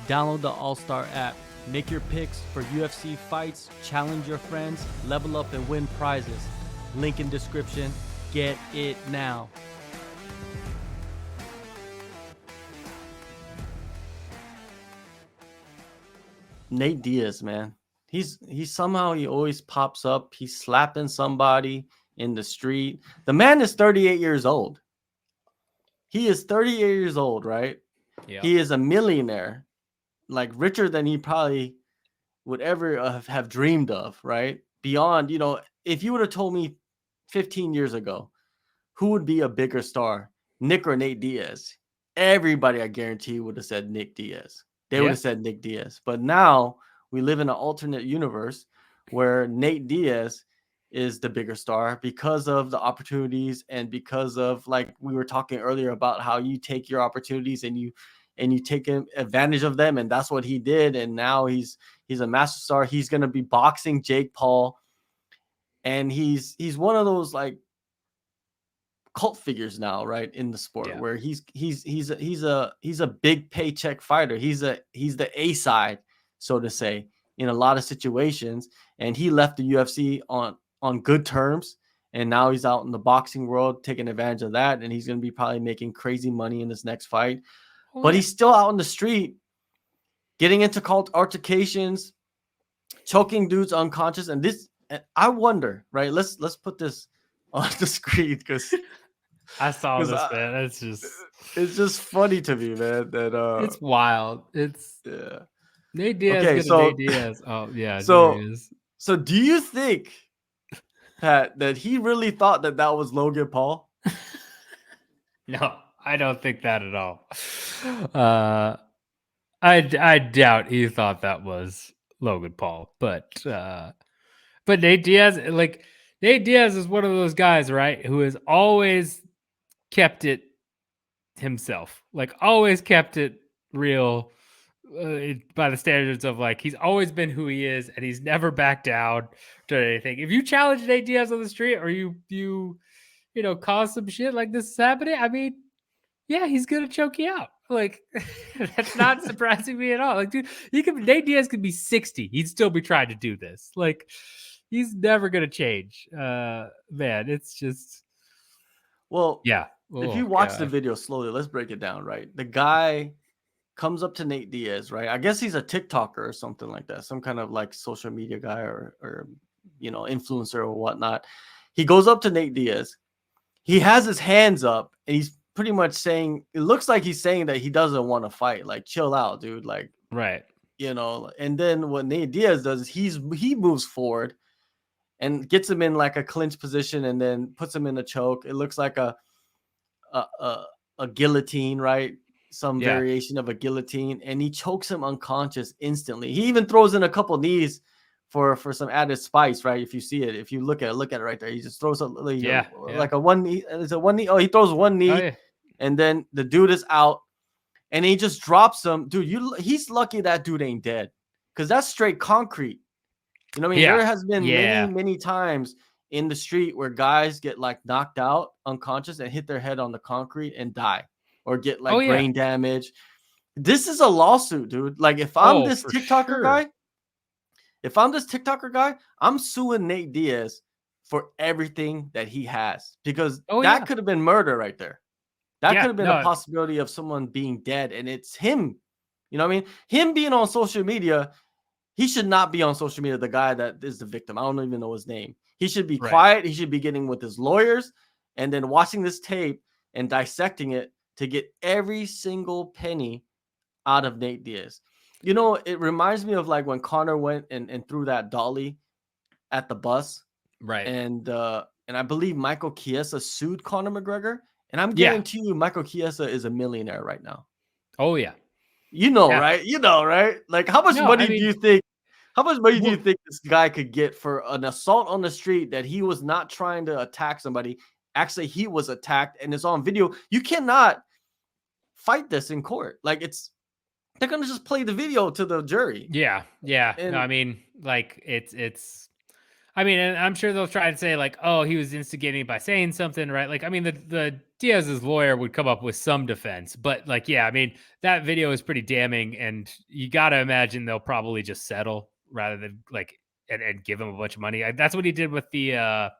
Download the AllStar app. Make your picks for UFC fights, challenge your friends, level up and win prizes. Link in description. Get it now. Nate Diaz, man. He always pops up. He's slapping somebody in the street. The man is 38 years old. He is 38 years old, right? Yeah. He is a millionaire, like richer than he probably would ever have dreamed of, right? Beyond, if you would have told me 15 years ago, who would be a bigger star, Nick or Nate Diaz? Everybody, I guarantee, would have said Nick Diaz. They would have said Nick Diaz. But now we live in an alternate universe where Nate Diaz is the bigger star because of the opportunities and because of, like we were talking earlier about how you take your opportunities and you take advantage of them, and that's what he did. And now he's a master star. He's going to be boxing Jake Paul, and he's one of those like cult figures now, right, in the sport, where he's a big paycheck fighter. He's the A side, so to say, in a lot of situations. And he left the UFC on good terms, and now he's out in the boxing world taking advantage of that, and he's going to be probably making crazy money in this next fight. But he's still out in the street getting into altercations, choking dudes unconscious. And I wonder, right? Let's put this on the screen because I saw this, man. It's just funny to me, man. That it's wild. It's Nate Diaz. Okay, Nate Diaz. Oh yeah. So do you think, Pat, that he really thought that was Logan Paul? No, I don't think that at all. I doubt he thought that was Logan Paul, but Nate Diaz, Nate Diaz is one of those guys, right, who has always kept it himself, always kept it real by the standards of he's always been who he is, and he's never backed down to anything. If you challenge Nate Diaz on the street or you cause some shit like this is happening, I mean, yeah, he's gonna choke you out. That's not surprising me at all. Dude, Nate Diaz could be 60, he'd still be trying to do this. He's never gonna change. Man, it's just yeah. If you watch the video slowly, let's break it down, right? The guy comes up to Nate Diaz, right? I guess he's a TikToker or something like that, some kind of social media guy or influencer or whatnot. He goes up to Nate Diaz. He has his hands up, and he's pretty much saying, it looks like he's saying that he doesn't want to fight. Chill out, dude. Right. And then what Nate Diaz does is he moves forward and gets him in a clinch position, and then puts him in a choke. It looks like a guillotine, right? Some variation of a guillotine, and he chokes him unconscious instantly. He even throws in a couple knees for some added spice, right? If you see it, if you look at it right there, he just throws like a one knee. Is it one knee? Oh, he throws one knee, and then the dude is out, and he just drops him. Dude, he's lucky that dude ain't dead, because that's straight concrete. You know what I mean? There has been many times in the street where guys get knocked out unconscious and hit their head on the concrete and die, or get brain damage. This is a lawsuit, dude. If I'm this TikToker guy, I'm suing Nate Diaz for everything that he has, because that could have been murder right there. That could have been a possibility of someone being dead, and it's him. You know what I mean? Him being on social media, he should not be on social media. The guy that is the victim, I don't even know his name. He should be quiet. He should be getting with his lawyers and then watching this tape and dissecting it to get every single penny out of Nate Diaz. It reminds me of when Conor went and threw that dolly at the bus. Right. And I believe Michael Chiesa sued Conor McGregor. And I'm guaranteeing you Michael Chiesa is a millionaire right now. Oh, yeah. Right? Right? How much money do you think? How much money do you think this guy could get for an assault on the street that he was not trying to attack somebody? Actually, he was attacked, and it's on video. You cannot fight this in court. They're gonna just play the video to the jury. Yeah. And, no, I mean, it's. I mean, and I'm sure they'll try and say oh, he was instigating by saying something, right? I mean, the Diaz's lawyer would come up with some defense, but like, yeah, I mean, that video is pretty damning, and you got to imagine they'll probably just settle rather than like and give him a bunch of money. That's what he did with the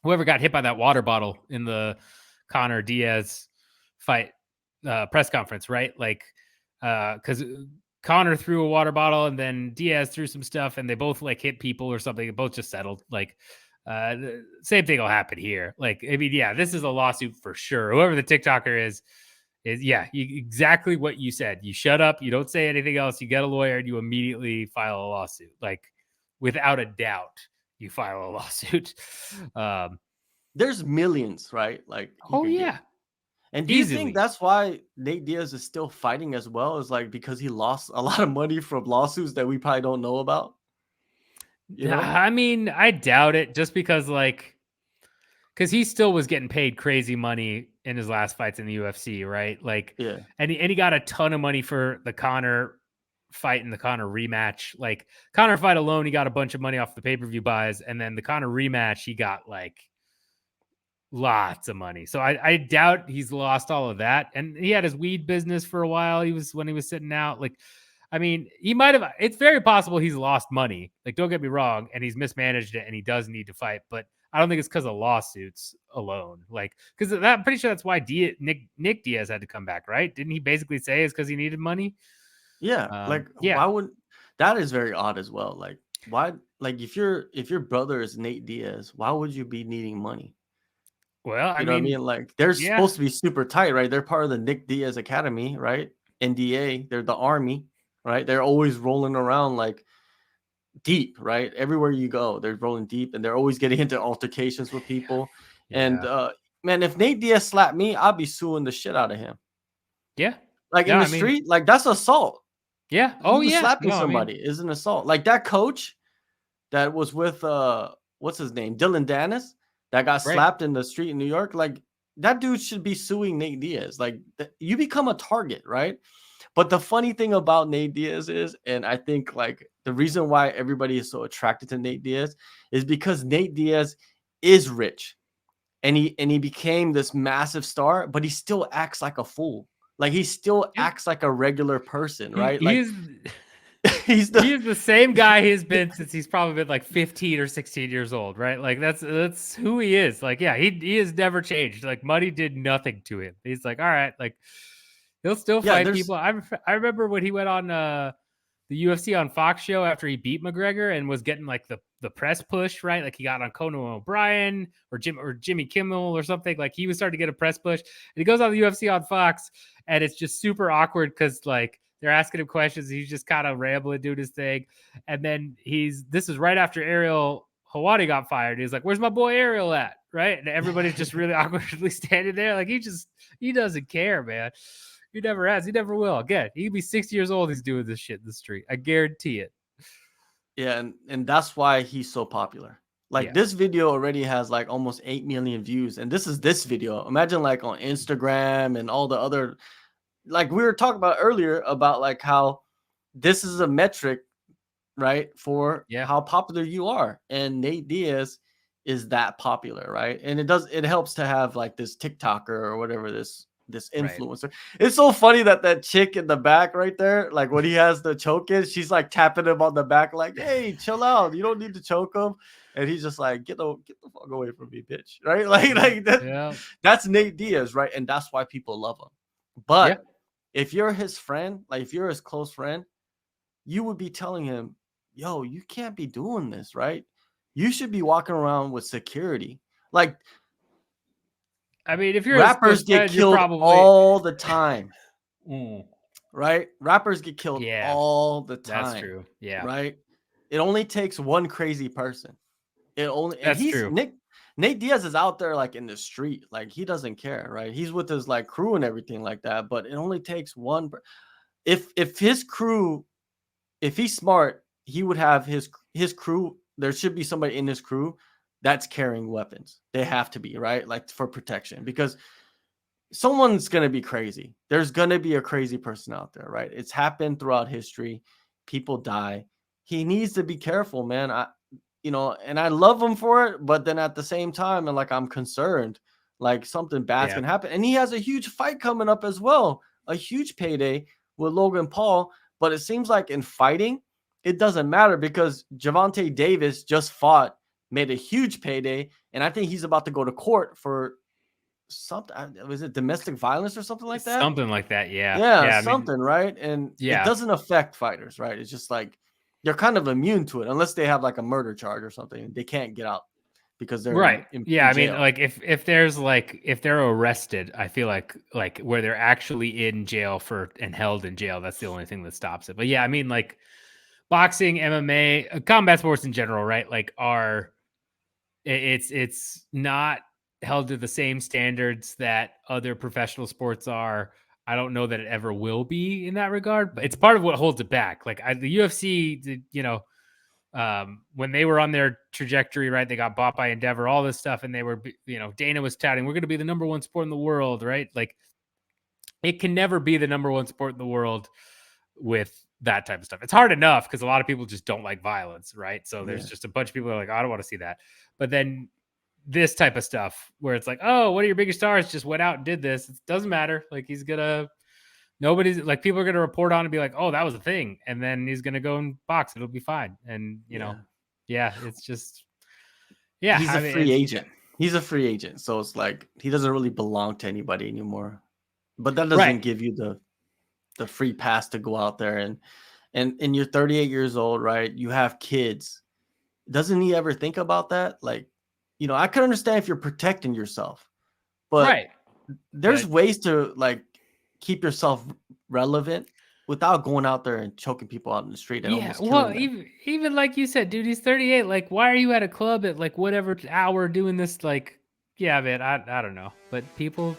whoever got hit by that water bottle in the Conor Diaz fight press conference, right? Like, because Conor threw a water bottle and then Diaz threw some stuff, and they both like hit people or something. They both just settled. Like, the same thing will happen here. Like, I mean, yeah, this is a lawsuit for sure. Whoever the TikToker is yeah, exactly what you said. You shut up, you don't say anything else, you get a lawyer, and you immediately file a lawsuit. Like, without a doubt, you file a lawsuit. There's millions, right? Like he Oh could yeah, get. And do you think easily. that's why Nate Diaz is still fighting as well? Is like because he lost a lot of money from lawsuits that we probably don't know about? You know? I mean, I doubt it, just because like, because he still was getting paid crazy money in his last fights in the UFC, right? Like, Yeah. and he got a ton of money for the Conor fight and the Conor rematch. Like, Conor fight alone, he got a bunch of money off the pay-per-view buys, and then the Conor rematch, he got like lots of money. So I doubt he's lost all of that. And he had his weed business for a while. When he was sitting out. Like, I mean, he might have. It's very possible he's lost money. Like, don't get me wrong, and he's mismanaged it, and he does need to fight. But I don't think it's because of lawsuits alone. Like, because I'm pretty sure that's why Nick Diaz had to come back, right? Didn't he basically say it's because he needed money? Yeah. Like Yeah. why would that is very odd as well. Like why like if your brother is Nate Diaz, why would you be needing money? Well, I You know what I mean, mean? Like they're yeah, supposed to be super tight, right? They're part of the Nick Diaz Academy, right? NDA, they're the army, right? They're always rolling around like deep, right? Everywhere you go, they're rolling deep and they're always getting into altercations with people. And yeah, man, if Nate Diaz slapped me, I'd be suing the shit out of him. yeah. Like No, in the I mean, street, like that's assault. yeah. Oh, You yeah. slapping No, I mean, somebody is an assault. Like that coach that was with what's his name? Dylan Dennis that got right. slapped in the street in New York. Like that dude should be suing Nate Diaz. Like you become a target, right? But the funny thing about Nate Diaz is, and I think like the reason why everybody is so attracted to Nate Diaz is because Nate Diaz is rich and he became this massive star, but he still acts like a fool. Like he still Yeah. acts like a regular person, He right? he Like is he's he the is the same guy he's been since he's probably been like 15 or 16 years old, right? Like, that's who he is. Like, yeah, he has never changed. Like, money did nothing to him. He's like, all right, like, he'll still yeah. fight There's people. I remember when he went on the UFC on Fox show after he beat McGregor and was getting like the press push, right? Like, he got on Conan O'Brien or Jimmy Kimmel or something. Like, he was starting to get a press push, and he goes on the UFC on Fox, and it's just super awkward because like they're asking him questions, and he's just kind of rambling, doing his thing, and then this is right after Ariel Hawadi got fired. He's like, "Where's my boy Ariel at?" Right, and everybody's just really awkwardly standing there, like he doesn't care, man. He never has. He never will. Again, he could be 60 years old. He's doing this shit in the street. I guarantee it. yeah, and that's why he's so popular. Like Yes. this video already has like almost 8 million views, and this video. Imagine like on Instagram and all the other like we were talking about earlier about like how this is a metric, right, for Yeah. how popular you are. And Nate Diaz is that popular, right? And it helps to have like this TikToker or whatever this Right. influencer. It's so funny that chick in the back right there, like when he has the choke in, she's like tapping him on the back, like, "Hey, chill out. You don't need to choke him." And he's just like, get the fuck away from me, bitch." Right? Like, Yeah. like that. Yeah. That's Nate Diaz, right? And that's why people love him. Yeah. But if you're his friend, like if you're his close friend, you would be telling him, "Yo, you can't be doing this, right? You should be walking around with security." Like I mean, if you're his close rappers get friend, you're killed probably. all the time, Mm. right? Rappers get killed Yeah, all the that's time, true. Yeah, right? It only takes one crazy person. It only and that's he's true. Nate Diaz is out there like in the street, like he doesn't care, right? He's with his like crew and everything like that, but it only takes one. If his crew, if he's smart, he would have his crew. There should be somebody in his crew that's carrying weapons. They have to be, right, like for protection, because someone's gonna be crazy. There's gonna be a crazy person out there, right? It's happened throughout history. People die. He needs to be careful, man. And I love him for it, but then at the same time, and like I'm concerned, like something bad's Yeah. gonna happen. And he has a huge fight coming up as well, a huge payday with Logan Paul. But it seems like in fighting, it doesn't matter because Gervonta Davis just fought, made a huge payday, and I think he's about to go to court for something. Was it domestic violence or something like that? Something like that. Yeah. Yeah, Yeah. I mean, something, right? And it yeah. doesn't affect fighters, right? It's just like they're kind of immune to it unless they have like a murder charge or something. They can't get out because they're Right. Yeah. in I mean, jail. like if there's like if they're arrested, I feel like where they're actually in jail for and held in jail, that's the only thing that stops it. But yeah, I mean, like boxing, MMA, combat sports in general, right? Like it's not held to the same standards that other professional sports are. I don't know that it ever will be in that regard, but it's part of what holds it back. Like the UFC, when they were on their trajectory, right? They got bought by Endeavor, all this stuff, and they were, Dana was touting, we're going to be the number one sport in the world, right? Like it can never be the number one sport in the world with that type of stuff. It's hard enough because a lot of people just don't like violence, right? So there's Yeah. just a bunch of people who are like, I don't want to see that. But then this type of stuff where it's like, oh, one of your biggest stars just went out and did this. It doesn't matter. Like nobody's like, people are gonna report on and be like, oh, that was a thing, and then he's gonna go and box. It'll be fine. And yeah, it's just He's a free it's agent. He's a free agent, so it's like he doesn't really belong to anybody anymore. But that right. doesn't give you the free pass to go out there and you're 38 years old, right? You have kids. Doesn't he ever think about that? Like, I could understand if you're protecting yourself, but Right. there's But ways to like keep yourself relevant without going out there and choking people out in the street and yeah, almost well, killing them. even like you said, dude, he's 38. Like, why are you at a club at like whatever hour doing this? Like, yeah, man, I don't know. But people,